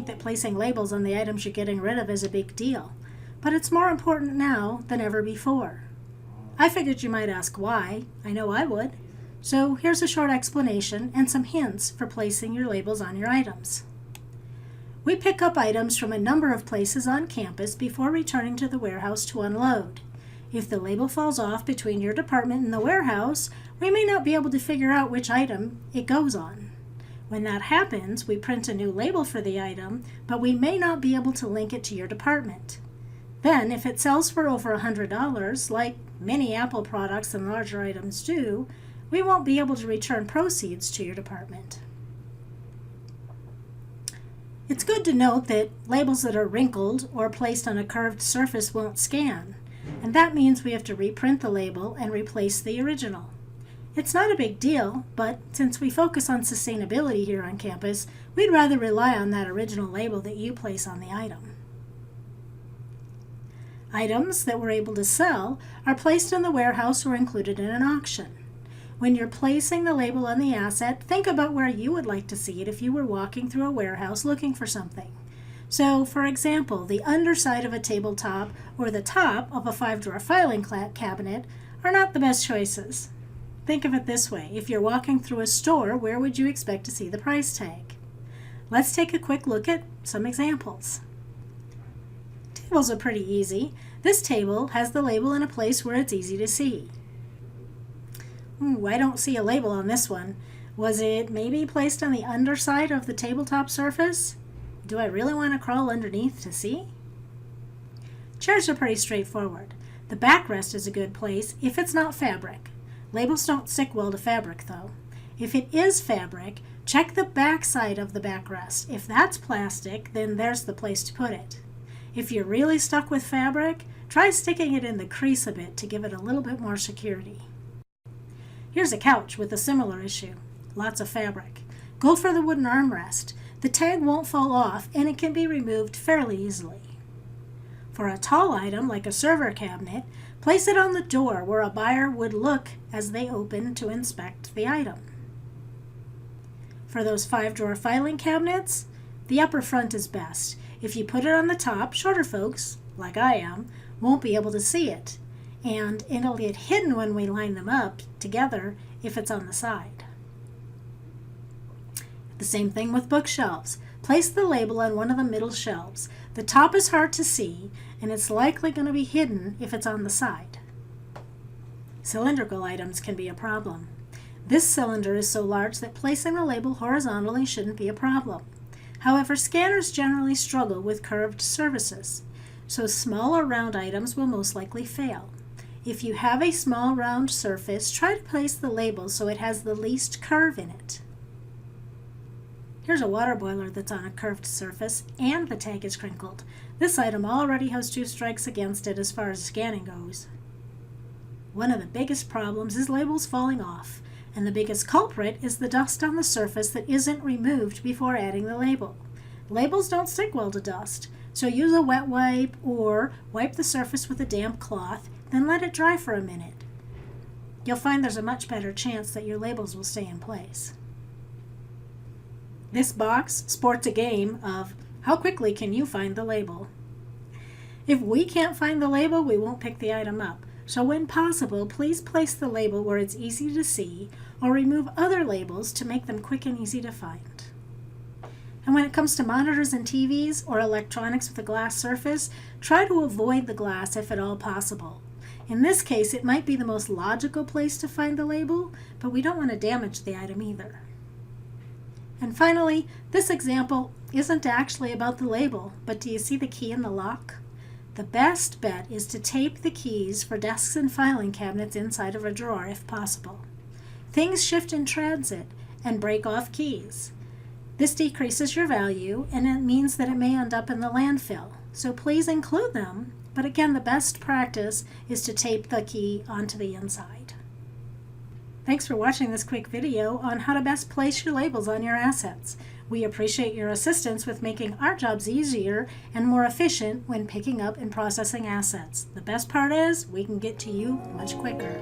think that placing labels on the items you're getting rid of is a big deal, but it's more important now than ever before. I figured you might ask why. I know I would. So here's a short explanation and some hints for placing your labels on your items. We pick up items from a number of places on campus before returning to the warehouse to unload. If the label falls off between your department and the warehouse, we may not be able to figure out which item it goes on. When that happens, we print a new label for the item, but we may not be able to link it to your department. Then, if it sells for over $100, like many Apple products and larger items do, we won't be able to return proceeds to your department. It's good to note that labels that are wrinkled or placed on a curved surface won't scan, and that means we have to reprint the label and replace the original. It's not a big deal, but since we focus on sustainability here on campus, we'd rather rely on that original label that you place on the item. Items that we're able to sell are placed in the warehouse or included in an auction. When you're placing the label on the asset, think about where you would like to see it if you were walking through a warehouse looking for something. So, for example, the underside of a tabletop or the top of a 5-drawer filing cabinet are not the best choices. Think of it this way. If you're walking through a store, where would you expect to see the price tag? Let's take a quick look at some examples. Tables are pretty easy. This table has the label in a place where it's easy to see. I don't see a label on this one. Was it maybe placed on the underside of the tabletop surface? Do I really want to crawl underneath to see? Chairs are pretty straightforward. The backrest is a good place if it's not fabric. Labels don't stick well to fabric though. If it is fabric, check the back side of the backrest. If that's plastic, then there's the place to put it. If you're really stuck with fabric, try sticking it in the crease a bit to give it a little bit more security. Here's a couch with a similar issue. Lots of fabric. Go for the wooden armrest. The tag won't fall off and it can be removed fairly easily. For a tall item like a server cabinet, place it on the door where a buyer would look as they open to inspect the item. For those 5-drawer filing cabinets, the upper front is best. If you put it on the top, shorter folks, like I am, won't be able to see it, and it'll get hidden when we line them up together if it's on the side. The same thing with bookshelves. Place the label on one of the middle shelves. The top is hard to see, and it's likely going to be hidden if it's on the side. Cylindrical items can be a problem. This cylinder is so large that placing the label horizontally shouldn't be a problem. However, scanners generally struggle with curved surfaces, so small or round items will most likely fail. If you have a small round surface, try to place the label so it has the least curve in it. Here's a water boiler that's on a curved surface and the tag is crinkled. This item already has 2 strikes against it as far as scanning goes. One of the biggest problems is labels falling off, and the biggest culprit is the dust on the surface that isn't removed before adding the label. Labels don't stick well to dust, so use a wet wipe or wipe the surface with a damp cloth, then let it dry for a minute. You'll find there's a much better chance that your labels will stay in place. This box sports a game of how quickly can you find the label. If we can't find the label, we won't pick the item up. So when possible, please place the label where it's easy to see or remove other labels to make them quick and easy to find. And when it comes to monitors and TVs or electronics with a glass surface, try to avoid the glass if at all possible. In this case, it might be the most logical place to find the label, but we don't want to damage the item either. And finally, this example isn't actually about the label, but do you see the key in the lock? The best bet is to tape the keys for desks and filing cabinets inside of a drawer if possible. Things shift in transit and break off keys. This decreases your value and it means that it may end up in the landfill. So please include them, but again, the best practice is to tape the key onto the inside. Thanks for watching this quick video on how to best place your labels on your assets. We appreciate your assistance with making our jobs easier and more efficient when picking up and processing assets. The best part is we can get to you much quicker.